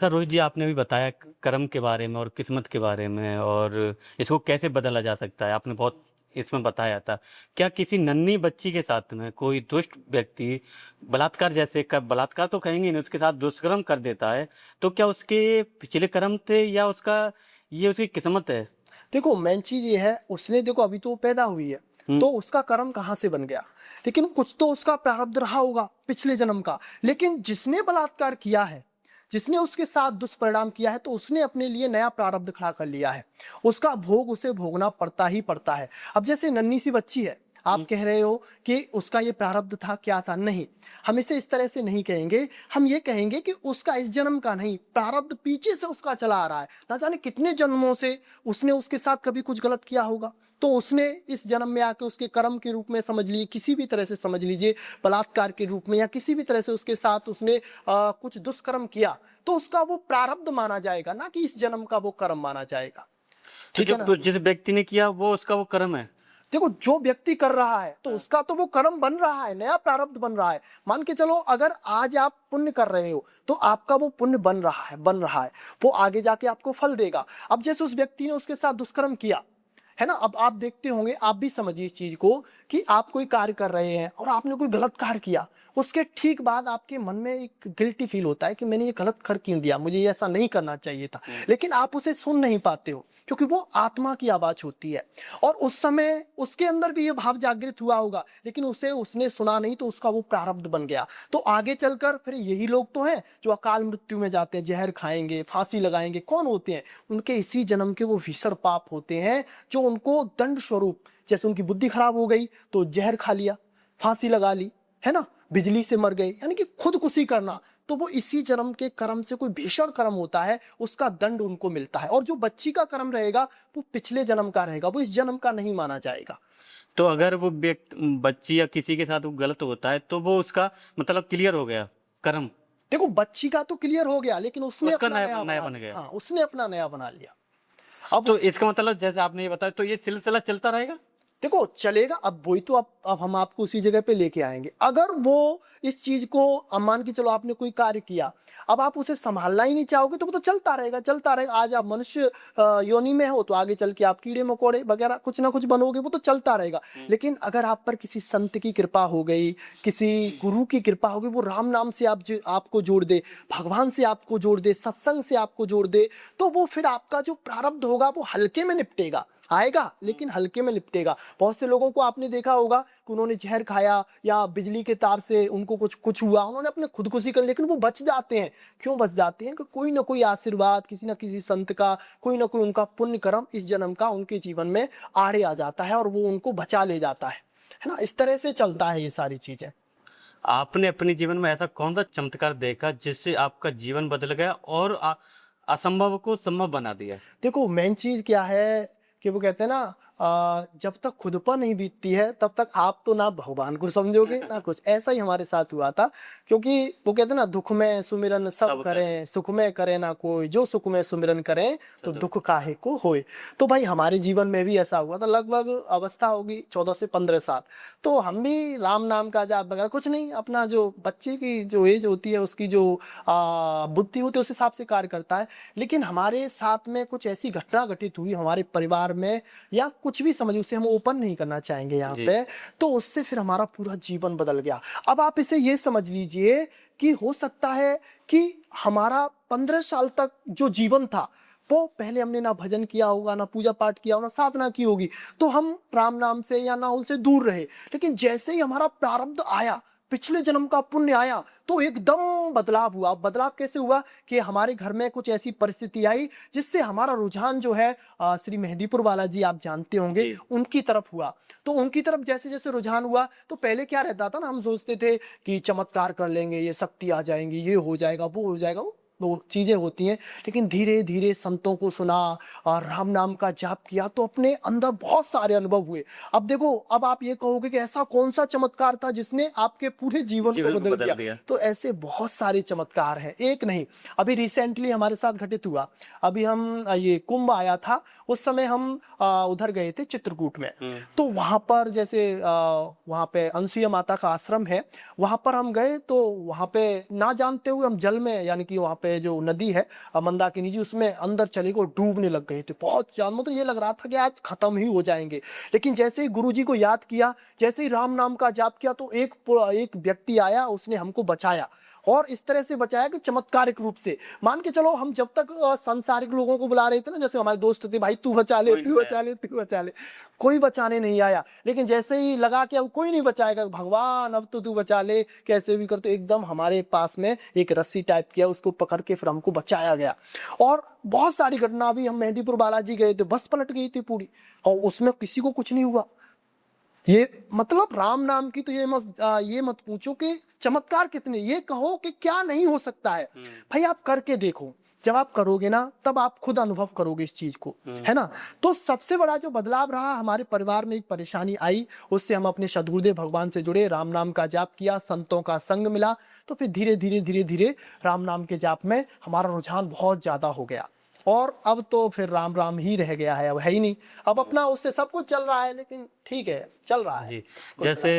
Sir Rohit जी, आपने अभी बताया कर्म के बारे में और किस्मत के बारे में और इसको कैसे बदला जा सकता है, आपने बहुत इसमें बताया था। क्या किसी नन्ही बच्ची के साथ में कोई दुष्ट व्यक्ति बलात्कार जैसे कर, बलात्कार तो कहेंगे नहीं, उसके साथ दुष्कर्म कर देता है, तो क्या उसके पिछले कर्म थे या उसका ये उसकी किस्मत है? देखो मेन चीज ये है, उसने देखो अभी तो वो पैदा हुई है, तो उसका कर्म कहाँ से बन गया। लेकिन कुछ तो उसका प्रारब्ध रहा होगा पिछले जन्म का। लेकिन जिसने बलात्कार किया है, जिसने उसके साथ दुष्परिणाम किया है, तो उसने अपने लिए नया प्रारब्ध खड़ा कर लिया है। उसका भोग उसे भोगना पड़ता ही पड़ता है। अब जैसे नन्ही सी बच्ची है, आप कह रहे हो कि उसका ये प्रारब्ध था, क्या था, नहीं, हम इसे इस तरह से नहीं कहेंगे। हम ये कहेंगे कि उसका इस जन्म का नहीं, प्रारब्ध पीछे से उसका चला आ रहा है। ना जाने कितने जन्मों से उसने उसके साथ कभी कुछ गलत किया होगा, तो उसने इस जन्म में आके उसके कर्म के रूप में समझ लिए, किसी भी तरह से समझ लीजिए, बलात्कार के रूप में या किसी भी तरह से उसके साथ उसने कुछ दुष्कर्म किया, तो उसका वो प्रारब्ध माना जाएगा, ना कि इस जन्म का वो कर्म माना जाएगा। तो ठीक है ना। जो जिस व्यक्ति ने किया वो उसका वो कर्म है। देखो जो व्यक्ति कर रहा है तो उसका तो वो कर्म बन रहा है, नया प्रारब्ध बन रहा है। मान के चलो, अगर आज आप पुण्य कर रहे हो तो आपका वो पुण्य बन रहा है, वो आगे जाके आपको फल देगा। अब जैसे उस व्यक्ति ने उसके साथ दुष्कर्म किया है ना, अब आप देखते होंगे, आप भी समझिए इस चीज को, कि आप कोई कार्य कर रहे हैं और आपने कोई गलत कार्य किया, उसके ठीक बाद आपके मन में एक गिल्टी फील होता है कि मैंने ये गलत कर क्यों दिया, मुझे ये ऐसा नहीं करना चाहिए था। लेकिन आप उसे सुन नहीं पाते हो, क्योंकि वो आत्मा की आवाज होती है। और उस समय उसके अंदर भी ये भाव जागृत हुआ होगा, लेकिन उसे उसने सुना नहीं, तो उसका वो प्रारब्ध बन गया। तो आगे चलकर फिर यही लोग तो हैं जो अकाल मृत्यु में जाते हैं, जहर खाएंगे, फांसी लगाएंगे। कौन होते हैं? उनके इसी जन्म के वो भीषण पाप होते हैं, जो उनको दंड स्वरूप, जैसे उनकी बुद्धि खराब हो गई तो जहर खा लिया, फांसी लगा ली, है ना, बिजली से मर गए, यानी कि खुदकुशी करना, तो वो इसी जन्म के कर्म से, कोई भीषण कर्म होता है, उसका दंड उनको मिलता है। और जो बच्ची का कर्म रहेगा वो पिछले जन्म का रहेगा, वो इस जन्म का नहीं माना जाएगा। तो अगर वो व्यक्ति बच्ची या किसी के साथ वो गलत होता है तो वो उसका मतलब क्लियर हो गया कर्म, देखो बच्ची का तो क्लियर हो गया, लेकिन उसने उसका अपना नया नया नया बना बन लिया। गया। हाँ, उसने अपना नया बना लिया। अब तो इसका मतलब जैसे आपने ये बताया, तो ये सिलसिला चलता रहेगा। देखो चलेगा। अब वही तो, अब हम आपको उसी जगह पे लेके आएंगे। अगर वो इस चीज को, अब मान के चलो आपने कोई कार्य किया, अब आप उसे संभालना ही नहीं चाहोगे, तो वो तो चलता रहेगा, चलता रहेगा। आज आप मनुष्य योनि में हो, तो आगे चल के आप कीड़े मकोड़े वगैरह कुछ ना कुछ बनोगे, वो तो चलता रहेगा। लेकिन अगर आप पर किसी संत की कृपा हो गई, किसी गुरु की कृपा हो गई, वो राम नाम से आपको जोड़ दे, भगवान से आपको जोड़ दे, सत्संग से आपको जोड़ दे, तो वो फिर आपका जो प्रारब्ध होगा वो हल्के में निपटेगा, आएगा, लेकिन हल्के में निपटेगा। बहुत से लोगों को आपने देखा होगा कि उन्होंने जहर खाया या बिजली के तार से उनको कुछ कुछ हुआ, उन्होंने अपने खुदकुशी कर, लेकिन वो बच जाते हैं। क्यों बच जाते हैं? कि कोई ना कोई आशीर्वाद, किसी ना किसी संत का, कोई ना कोई उनका पुण्य कर्म इस जन्म का उनके जीवन में आड़े आ जाता है और वो उनको बचा ले जाता है ना। इस तरह से चलता है ये सारी चीजें। आपने अपने जीवन में ऐसा कौन सा चमत्कार देखा जिससे आपका जीवन बदल गया और असंभव को संभव बना दिया? देखो मेन चीज क्या है, कि वो कहते हैं ना, जब तक खुद पर नहीं बीतती है तब तक आप तो ना भगवान को समझोगे ना कुछ। ऐसा ही हमारे साथ हुआ था। क्योंकि वो कहते हैं ना, दुख में सुमिरन सब सब करें, सुख में करे ना कोई, जो सुख में सुमिरन करें तो दुख काहे को होए। तो भाई हमारे जीवन में भी ऐसा हुआ था। लगभग अवस्था होगी 14 से 15 साल। तो हम भी राम नाम का जाप वगैरह कुछ नहीं, अपना जो बच्चे की जो एज होती है, उसकी जो बुद्धि होती है, उस हिसाब से कार्य करता है। लेकिन हमारे साथ में कुछ ऐसी घटना घटित हुई हमारे परिवार में, या कुछ भी समझ, उसे हम ओपन नहीं करना चाहेंगे यहाँ जी। पे, तो उससे फिर हमारा पूरा जीवन बदल गया। अब आप इसे ये समझ लीजिए कि हो सकता है कि हमारा 15 साल तक जो जीवन था, वो पहले हमने ना भजन किया होगा, ना पूजा पाठ किया होगा, ना साधना की होगी, तो हम राम नाम से या नाउल से दूर रहे। लेकिन जैसे ही हमारा प्रारब्ध आया, पिछले जन्म का पुण्य आया, तो एकदम बदलाव हुआ। बदलाव कैसे हुआ? कि हमारे घर में कुछ ऐसी परिस्थिति आई जिससे हमारा रुझान जो है, श्री मेहंदीपुर वाला जी आप जानते होंगे, जी। उनकी तरफ हुआ। तो उनकी तरफ जैसे जैसे रुझान हुआ, तो पहले क्या रहता था ना, हम सोचते थे कि चमत्कार कर लेंगे, ये शक्ति आ जाएंगी, ये हो जाएगा, वो हो जाएगा, वो चीजें होती हैं। लेकिन धीरे धीरे संतों को सुना और राम नाम का जाप किया, तो अपने अंदर बहुत सारे अनुभव हुए। अब देखो, अब आप ये कहोगे कि ऐसा कौन सा चमत्कार था जिसने आपके पूरे जीवन को जीवन को बदल बदल दिया? दिया। तो ऐसे बहुत सारे चमत्कार हैं, एक नहीं। अभी रिसेंटली हमारे साथ घटित हुआ। अभी हम ये कुंभ आया था, उस समय हम उधर गए थे चित्रकूट में। तो वहां पर जैसे वहां पे अनसुईया माता का आश्रम है, वहां पर हम गए। तो वहां पे ना जानते हुए हम जल में, यानी कि वहां पे पे जो नदी है मंदाकिनी जी, उसमें अंदर चले गए, डूबने लग गए थे बहुत ज्यादा। मतलब ये लग रहा था कि आज खत्म ही हो जाएंगे। लेकिन जैसे ही गुरु जी को याद किया, जैसे ही राम नाम का जाप किया, तो एक व्यक्ति आया, उसने हमको बचाया। और इस तरह से बचाया कि चमत्कारिक रूप से। मान के चलो, हम जब तक सांसारिक लोगों को बुला रहे थे ना, जैसे हमारे दोस्त थे, भाई तू बचा ले, तू बचा ले, तू बचा ले, कोई बचाने नहीं आया। लेकिन जैसे ही लगा कि अब कोई नहीं बचाएगा, भगवान अब तो तू बचा ले, कैसे भी कर, तो एकदम हमारे पास में एक रस्सी टाइप किया, उसको पकड़ के फिर हमको बचाया गया। और बहुत सारी घटना, भी हम मेहंदीपुर बालाजी गए थे, बस पलट गई थी पूरी, और उसमें किसी को कुछ नहीं हुआ। ये मतलब राम नाम की तो ये मत पूछो कि चमत्कार कितने, ये कहो कि क्या नहीं हो सकता है। भाई आप करके देखो, जब आप करोगे ना, तब आप खुद अनुभव करोगे इस चीज को, है ना। तो सबसे बड़ा जो बदलाव रहा, हमारे परिवार में एक परेशानी आई, उससे हम अपने सद्गुरुदेव भगवान से जुड़े, राम नाम का जाप किया, संतों का संग मिला, तो फिर धीरे धीरे धीरे धीरे राम नाम के जाप में हमारा रुझान बहुत ज्यादा हो गया। और अब तो फिर राम राम ही रह गया है, अब है ही नहीं। अब अपना उससे सब कुछ चल रहा है, लेकिन ठीक है, चल रहा है। जी, जैसे